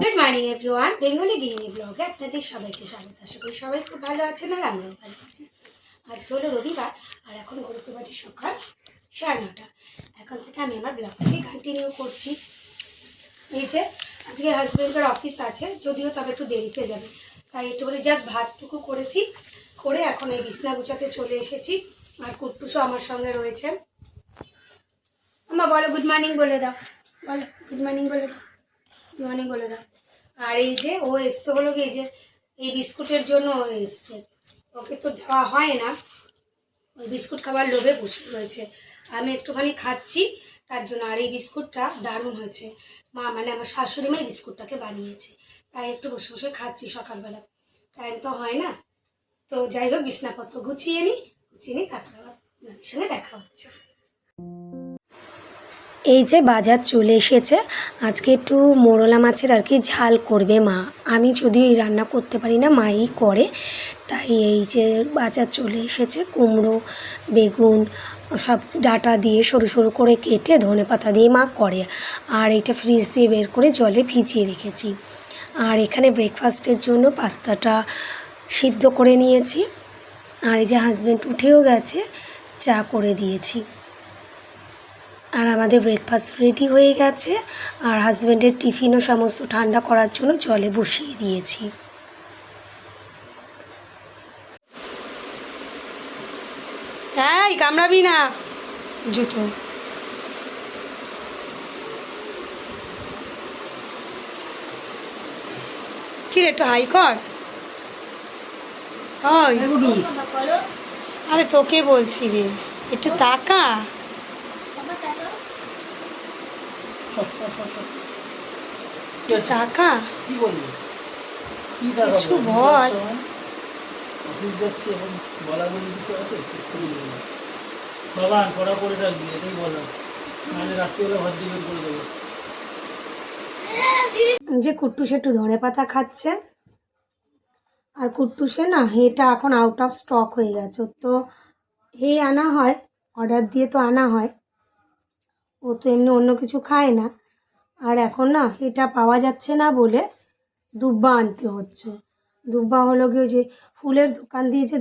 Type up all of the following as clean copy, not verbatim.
Good morning everyone, Bengali গৃহিণী ব্লগে আপনাদের সবাইকে স্বাগত। আশা করি সবাই খুব ভালো আছেন আর আমরাও ভালো আছি। আজকে হলো রবিবার আর এখন ঘুরতে বাজে সকাল 9:30। এখন থেকে আমি আমার ব্লগটাকে কন্টিনিউ করছি। এই যে আজকে হাজব্যান্ডের অফিস আছে, যদিও তবে একটু দেরিতে যাবে, তাই একটু করে জাস্ট ভাতটুকু করেছি, করে এখন এই বিছনা গুছাতে চলে এসেছি। আর কুট্টুসও আমার সঙ্গে রয়েছে। বলো গুড মর্নিং বলে দাও, বলো গুড মর্নিং বলে দাও, গুড মর্নিং বলে দাও। আর এই যে ও এসছে হলো কি, এই যে এই বিস্কুটের জন্য ও এসছে, ওকে তো দেওয়া হয় না, ওই বিস্কুট খাবার লোভে বসে রয়েছে। আমি একটুখানি খাচ্ছি তার জন্য। আর এই বিস্কুটটা দারুণ হয়েছে, মা মানে আমার শাশুড়ি মা এই বিস্কুটটাকে বানিয়েছে, তাই একটু বসে বসে খাচ্ছি সকালবেলা, টাইম তো হয় না। তো যাই হোক, বিছনাপত্র গুছিয়ে নিই, তারপর আবার আপনাদের সঙ্গে দেখা হচ্ছে। এই যে বাজার চলে এসেছে, আজকে একটু মোরলা মাছের আর কি ঝাল করবে মা। আমি যদিও এই রান্না করতে পারি না, মাই করে। তাই এই যে বাজার চলে এসেছে, কুমড়ো বেগুন সব ডাঁটা দিয়ে সরু সরু করে কেটে ধনেপাতা দিয়ে মা করে। আর এটা ফ্রিজ দিয়ে বের করে জলে ভিজিয়ে রেখেছি। আর এখানে ব্রেকফাস্টের জন্য পাস্তাটা সিদ্ধ করে নিয়েছি। আর এই যে হাজব্যান্ড উঠেও গেছে, চা করে দিয়েছি। আর আমাদের ব্রেকফাস্ট রেডি হয়ে গেছে। আর হাজব্যান্ডের টিফিনও সমস্ত ঠান্ডা করার জন্য জলে বসিয়ে দিয়েছি। এই কামড়াবি না জুতো। কি রে, একটু হাই কর। আরে তোকে বলছি রে, একটু তাকা। টাকা কিছু বল। অফিস যাচ্ছি এখন, বলা বলি কিছু আছে? বাবা পড়া করে রাখবি, এটাই বলা, নাহলে রাত্রিবেলা ভাত দিয়ে বের করে দেবো। যে কুট্টুসে একটু ধনে পাতা খাচ্ছে। আর কুট্টুসে না হেটা এখন আউট অফ স্টক হয়ে গেছে। তো হে আনা হয়, অর্ডার দিয়ে তো আনা হয়, ও তো এমনি অন্য কিছু খায় না। আর এখন না এটা পাওয়া যাচ্ছে না বলে দুব্বা আনতে হচ্ছে। দুব্বা হলো গিয়ে যে ফুলের দোকান দিয়ে যে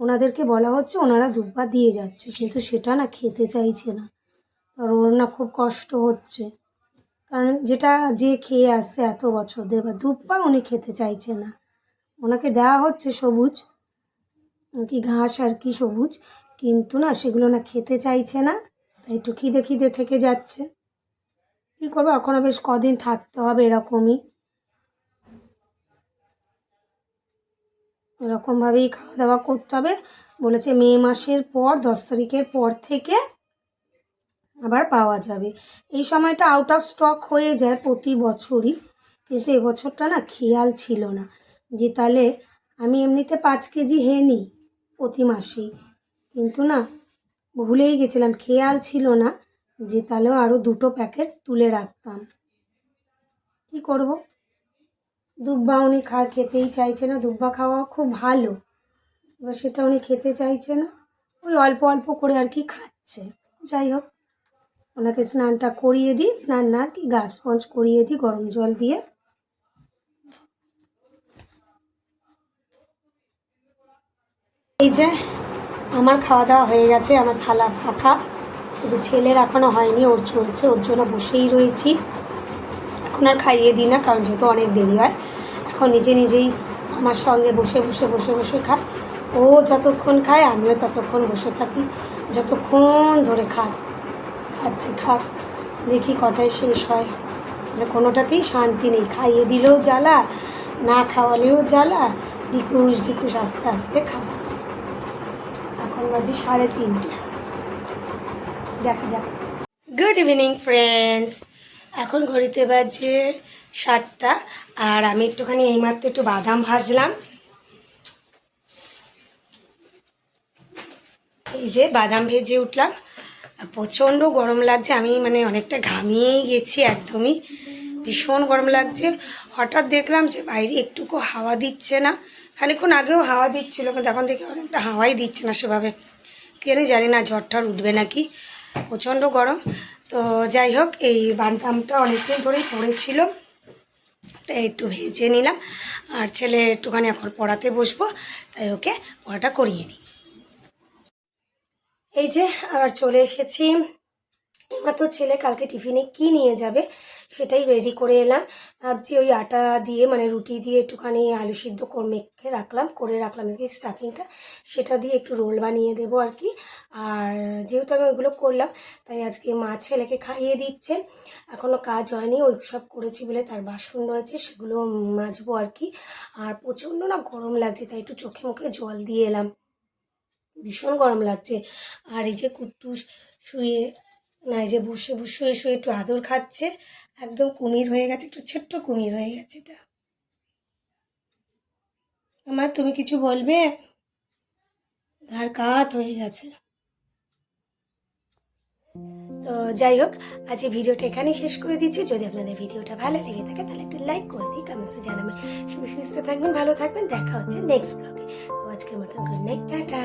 ওনাদেরকে বলা হচ্ছে, ওনারা দুব্বা দিয়ে যাচ্ছে, কিন্তু সেটা না খেতে চাইছে না। আর ওর না খুব কষ্ট হচ্ছে, কারণ যেটা যে খেয়ে আসছে এত বছর ধরে, বা দুব্বা উনি খেতে চাইছে না। ওনাকে দেওয়া হচ্ছে সবুজ কি ঘাস আর কি সবুজ, কিন্তু না সেগুলো না খেতে চাইছে না। তাই একটু খিদে খিদে থেকে যাচ্ছে। কী করবো, এখনও বেশ কদিন থাকতে হবে এরকমভাবেই খাওয়া দাওয়া করতে হবে। বলেছে মে মাসের পর 10 তারিখের পর থেকে আবার পাওয়া যাবে। এই সময়টা আউট অফ স্টক হয়ে যায় প্রতি বছরই, কিন্তু এবছরটা না খেয়াল ছিল না যে তাহলে আমি এমনিতে 5 কেজি নিই প্রতি মাসেই, কিন্তু না ভুলেই গেছিলাম, খেয়াল ছিল না যে তাহলেও আরও 2টো প্যাকেট তুলে রাখতাম। কী করব, দুব্বা উনি খেতেই চাইছে না। দুব্বা খাওয়া খুব ভালো, এবার সেটা উনি খেতে চাইছে না, ওই অল্প অল্প করে আর কি খাচ্ছে। যাই হোক, ওনাকে স্নানটা করিয়ে দিই, স্নান না আর কি গা স্পঞ্জ করিয়ে দিই গরম জল দিয়ে। এই যে আমার খাওয়া দাওয়া হয়ে গেছে, আমার থালা ফাঁকা, শুধু ছেলের এখনও হয়নি, ওর চলছে, ওর জন্য বসেই রয়েছি। এখন আর খাইয়ে দিই না, কারণ যেহেতু অনেক দেরি হয়। এখন নিজে নিজেই আমার সঙ্গে বসে খায়। ও যতক্ষণ খায় আমিও ততক্ষণ বসে থাকি, যতক্ষণ ধরে খাচ্ছে খাক, দেখি কটায় শেষ হয়। মানে কোনোটাতেই শান্তি নেই, খাইয়ে দিলেও জ্বালা, না খাওয়ালেও জ্বালা, ঢিকুস আস্তে আস্তে খাওয়া। এখন বাজে 3:30, দেখা যাক। গুড ইভিনিং ফ্রেন্ডস, এখন ঘড়িতে বাজে 7টা। আর আমি একটুখানি এইমাত্র একটু বাদাম ভাজলাম। এই যে বাদাম ভেজে উঠলাম। প্রচণ্ড গরম লাগছে, আমি মানে অনেকটা ঘামিয়েই গেছি, একদমই ভীষণ গরম লাগছে। হঠাৎ দেখলাম যে বাইরে একটুকু হাওয়া দিচ্ছে না, খানিকক্ষণ আগেও হাওয়া দিচ্ছিলো, কিন্তু এখন দেখি অনেকটা হাওয়াই দিচ্ছে না সেভাবে। কেন জানি না, ঝড় উঠবে নাকি, প্রচণ্ড গরম। তো যাই হোক, এই বাদামটা অনেকদিন ধরেই পড়েছিল, শাকটা একটু ভেজে নিলাম। আর ছেলে একটুখানি এখন পড়াতে বসবো, তাই ওকে পড়াটা করিয়ে নিই। এই যে আবার চলে এসেছি। এবার তো ছেলে কালকে টিফিনে কি নিয়ে যাবে সেটাই রেডি করে এলাম। ভাবছি ওই আটা দিয়ে মানে রুটি দিয়ে একটুখানি আলু সিদ্ধ মেখে রাখলাম, করে রাখলাম আর কি স্টাফিংটা, সেটা দিয়ে একটু রোল বানিয়ে দেবো আর কি। আর যেহেতু আমি ওইগুলো করলাম, তাই আজকে মা ছেলেকে খাইয়ে দিচ্ছে। এখনও কাজ হয়নি, ওই সব করেছি বলে তার বাসন রয়েছে, সেগুলো মাজবো আর কি। আর প্রচণ্ড না গরম লাগছে, তাই একটু চোখে মুখে জল দিয়ে এলাম, ভীষণ গরম লাগছে। আর এই যে কুট্টুস শুয়ে না, এই যে বসে শুয়ে শুয়ে একটু আদর খাচ্ছে, একদম কুমির হয়ে গেছে, একটু ছোট্ট কুমির হয়ে গেছে এটা। আমার তুমি কিছু বলবে? ঘাড় কাত হয়ে গেছে। তো যাই হোক, আজ এই ভিডিওটা এখানেই শেষ করে দিচ্ছি। যদি আপনাদের ভিডিওটা ভালো লেগে থাকে তাহলে একটা লাইক করে দিই, কমেন্টসে জানাবেন। সবাই সুস্থ থাকবেন, ভালো থাকবেন, দেখা হচ্ছে নেক্সট ব্লগে। তো আজকের মতন গুড নাইট, টাটা।